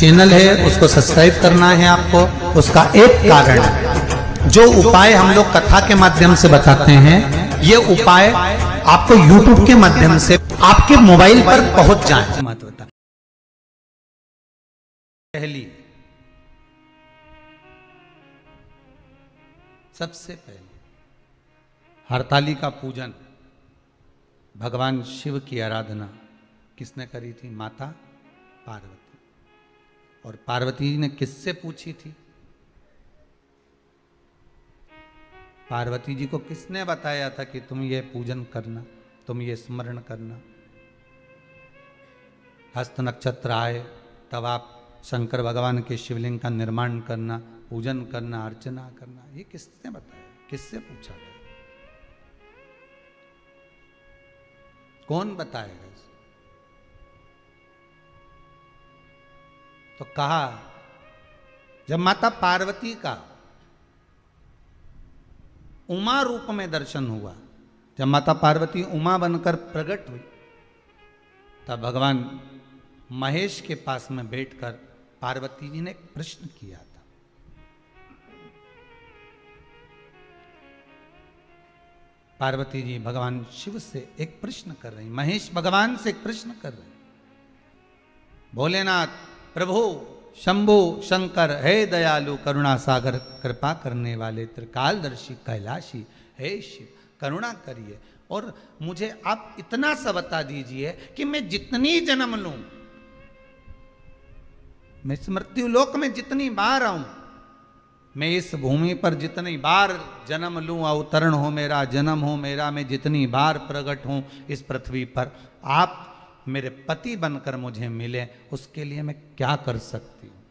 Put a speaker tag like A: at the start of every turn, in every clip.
A: Channel है उसको subscribe करना है आपको। उसका एक कारण है, जो उपाय हम लोग कथा के माध्यम से बताते हैं, ये उपाय आपको YouTube के माध्यम से आपके मोबाइल पर पहुंच जाए। महत्वता पहली, सबसे पहले हरतालिका पूजन, भगवान शिव की आराधना किसने करी थी? माता पार्वती। और पार्वती जी ने किससे पूछी थी? पार्वती जी को किसने बताया था कि तुम ये पूजन करना, तुम ये स्मरण करना? हस्त नक्षत्र आए तब आप शंकर भगवान के शिवलिंग का निर्माण करना, पूजन करना, अर्चना करना, ये किसने बताया? किससे पूछा था? कौन बताएगा? तो कहा, जब माता पार्वती का उमा रूप में दर्शन हुआ, जब माता पार्वती उमा बनकर प्रकट हुई, तब भगवान महेश के पास में बैठकर पार्वती जी ने एक प्रश्न किया था। पार्वती जी भगवान शिव से एक प्रश्न कर रही, महेश भगवान से एक प्रश्न कर रहे, भोलेनाथ प्रभु शंभु शंकर, हे दयालु करुणा सागर, कृपा करने वाले त्रिकालदर्शी कैलाशी, हे शिव करुणा करिए और मुझे आप इतना सा बता दीजिए कि मैं जितनी जन्म लूं, मैं इस मृत्यु लोक में जितनी बार आऊं, मैं इस भूमि पर जितनी बार जन्म लूं, अवतरण हो मेरा, जन्म हो मेरा, मैं जितनी बार प्रकट हूं इस पृथ्वी पर, आप मेरे पति बनकर मुझे मिले, उसके लिए मैं क्या कर सकती हूं?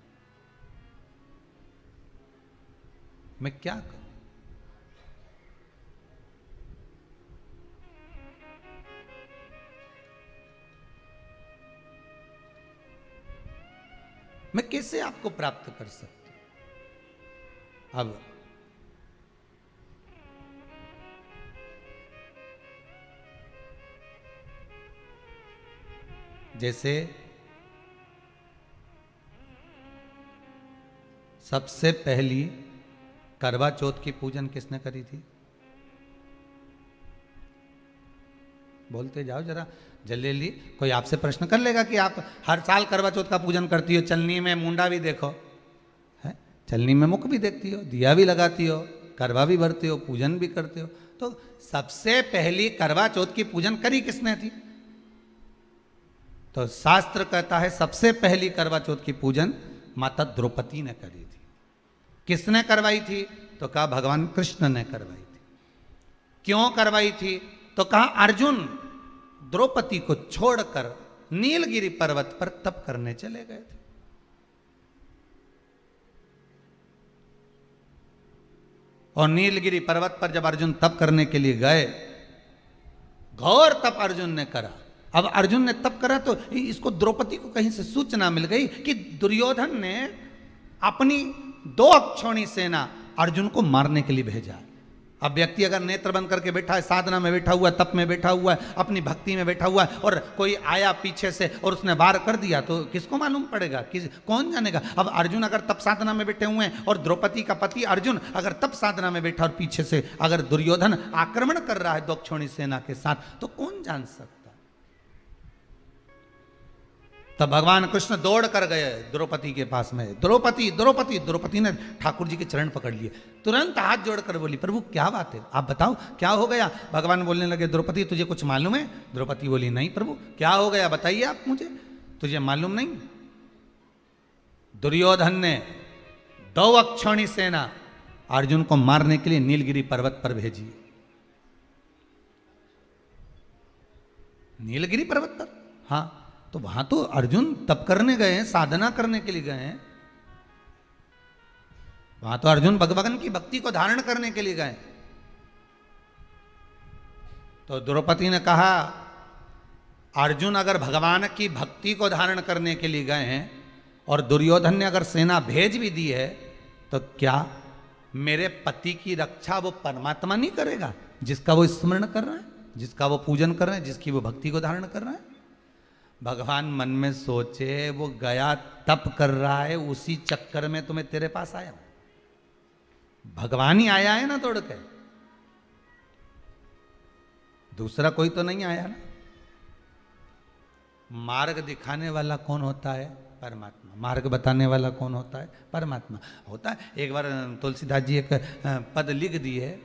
A: मैं क्या करूं? मैं कैसे आपको प्राप्त कर सकती हूं? अब जैसे सबसे पहली करवा चौथ की पूजन किसने करी थी? बोलते जाओ जरा जल्दी। कोई आपसे प्रश्न कर लेगा कि आप हर साल करवा चौथ का पूजन करती हो, चलनी में मुंडा भी देखो है, चलनी में मुख भी देखती हो, दिया भी लगाती हो, करवा भी भरते हो, पूजन भी करते हो। तो सबसे पहली करवा चौथ की पूजन करी किसने थी? तो शास्त्र कहता है सबसे पहली करवा चौथ की पूजन माता द्रौपदी ने करी थी। किसने करवाई थी? तो कहा भगवान कृष्ण ने करवाई थी। क्यों करवाई थी? तो कहा अर्जुन द्रौपदी को छोड़कर नीलगिरी पर्वत पर तप करने चले गए थे। और नीलगिरी पर्वत पर जब अर्जुन तप करने के लिए गए, घोर तप अर्जुन ने करा। अब अर्जुन ने तप करा तो इसको द्रौपदी को कहीं से सूचना मिल गई कि दुर्योधन ने अपनी 2 अक्षौणी सेना अर्जुन को मारने के लिए भेजा। अब व्यक्ति अगर नेत्र बंद करके बैठा है, साधना में बैठा हुआ है, तप में बैठा हुआ है, अपनी भक्ति में बैठा हुआ है, और कोई आया पीछे से और उसने वार कर दिया, तो किसको मालूम पड़ेगा? कौन जानेगा? अब अर्जुन अगर तप साधना में बैठे हुए हैं और द्रौपदी का पति अर्जुन अगर तप साधना में बैठा और पीछे से अगर दुर्योधन आक्रमण कर रहा है 2 अक्षौणी सेना के साथ, तो कौन जान सकता? तब भगवान कृष्ण दौड़ कर गए द्रौपदी के पास में। द्रौपदी द्रौपदी द्रौपदी ने ठाकुर जी के चरण पकड़ लिए, तुरंत हाथ जोड़कर बोली, प्रभु क्या बात है, आप बताओ क्या हो गया? भगवान बोलने लगे, द्रौपदी तुझे कुछ मालूम है? द्रौपदी बोली, नहीं प्रभु, क्या हो गया बताइए आप मुझे, तुझे मालूम नहीं? दुर्योधन ने 2 अक्षौणी सेना अर्जुन को मारने के लिए नीलगिरी पर्वत पर भेजी। नीलगिरी पर्वत पर? हाँ, तो वहां तो अर्जुन तप करने गए हैं, साधना करने के लिए गए हैं, वहां तो अर्जुन भगवान की भक्ति को धारण करने के लिए गए। तो द्रौपदी ने कहा, अर्जुन अगर भगवान की भक्ति को धारण करने के लिए गए हैं और दुर्योधन ने अगर सेना भेज भी दी है, तो क्या मेरे पति की रक्षा वो परमात्मा नहीं करेगा, जिसका वो स्मरण कर रहे हैं, जिसका वो पूजन कर रहे हैं, जिसकी वो भक्ति को धारण कर रहे हैं? भगवान मन में सोचे वो गया तप कर रहा है, उसी चक्कर में तुम्हें तेरे पास आया। भगवान ही आया है ना तोड़ के, दूसरा कोई तो नहीं आया ना। मार्ग दिखाने वाला कौन होता है? परमात्मा। मार्ग बताने वाला कौन होता है? परमात्मा होता है। एक बार तुलसीदास जी एक पद लिख दी है,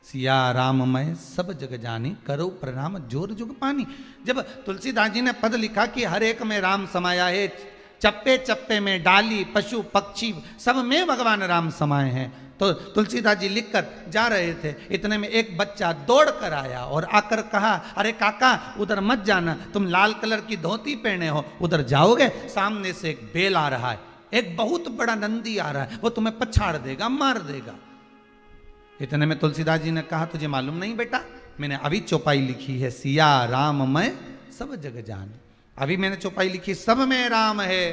A: सिया राम मैं सब जग जानी, करो प्रणाम जोर जुग पानी। जब तुलसीदास जी ने पद लिखा कि हर एक में राम समाया है, चप्पे चप्पे में डाली पशु पक्षी सब में भगवान राम समाये हैं, तो तुलसीदास जी लिखकर जा रहे थे, इतने में एक बच्चा दौड़ कर आया और आकर कहा, अरे काका उधर मत जाना, तुम लाल कलर की धोती पहने हो, उधर जाओगे सामने से एक बेल आ रहा है, एक बहुत बड़ा नंदी आ रहा है, वो तुम्हें पछाड़ देगा, मार देगा। इतने में तुलसीदास जी ने कहा, तुझे मालूम नहीं बेटा, मैंने अभी चौपाई लिखी है, सिया राम मैं सब जग जान। अभी मैंने चौपाई लिखी, सब में राम है,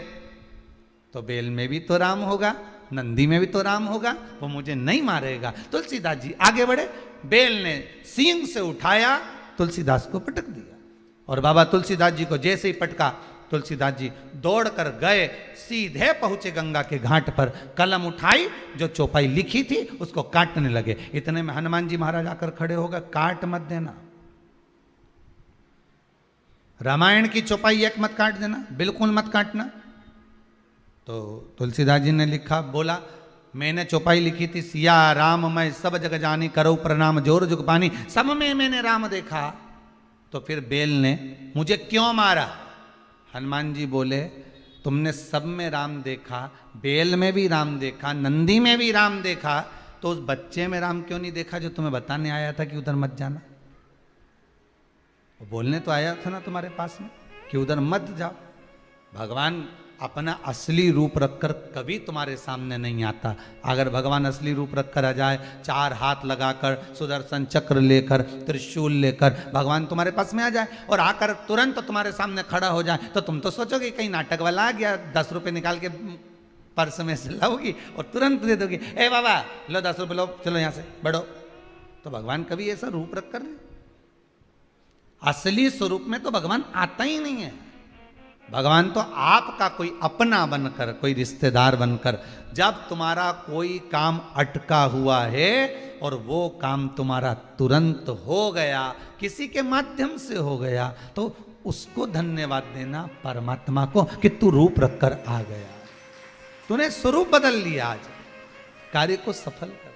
A: तो बेल में भी तो राम होगा, नंदी में भी तो राम होगा, वो मुझे नहीं मारेगा। तुलसीदास जी आगे बढ़े, बेल ने सींग से उठाया, तुलसीदास को पटक दिया। और बाबा तुलसीदास जी को जैसे ही पटका, तुलसीदास जी दौड़कर गए, सीधे पहुंचे गंगा के घाट पर, कलम उठाई, जो चौपाई लिखी थी उसको काटने लगे। इतने में हनुमान जी महाराज आकर खड़े हो गए, काट मत देना, रामायण की चौपाई एक मत काट देना, बिल्कुल मत काटना। तो तुलसीदास जी ने लिखा, बोला मैंने चौपाई लिखी थी, सिया राम मैं सब जग जानी, करो प्रणाम जोर जुग पानी, सब में मैंने राम देखा, तो फिर बेल ने मुझे क्यों मारा? हनुमान जी बोले, तुमने सब में राम देखा, बेल में भी राम देखा, नंदी में भी राम देखा, तो उस बच्चे में राम क्यों नहीं देखा जो तुम्हें बताने आया था कि उधर मत जाना? वो बोलने तो आया था ना तुम्हारे पास में कि उधर मत जाओ। भगवान अपना असली रूप रखकर कभी तुम्हारे सामने नहीं आता। अगर भगवान असली रूप रखकर आ जाए, चार हाथ लगाकर, सुदर्शन चक्र लेकर, त्रिशूल लेकर भगवान तुम्हारे पास में आ जाए और आकर तुरंत तुम्हारे सामने खड़ा हो जाए, तो तुम तो सोचोगे कहीं नाटक वाला आ गया, 10 रुपये निकाल के पर्स में से लाओगी और तुरंत दे दोगी, ए बाबा लो 10 रुपये लो, चलो यहाँ से बढ़ो। तो भगवान कभी ऐसा रूप रखकर नहीं, असली स्वरूप में तो भगवान आता ही नहीं है। भगवान तो आपका कोई अपना बनकर, कोई रिश्तेदार बनकर, जब तुम्हारा कोई काम अटका हुआ है और वो काम तुम्हारा तुरंत हो गया, किसी के माध्यम से हो गया, तो उसको धन्यवाद देना परमात्मा को कि तू रूप रखकर आ गया, तूने स्वरूप बदल लिया, आज कार्य को सफल कर।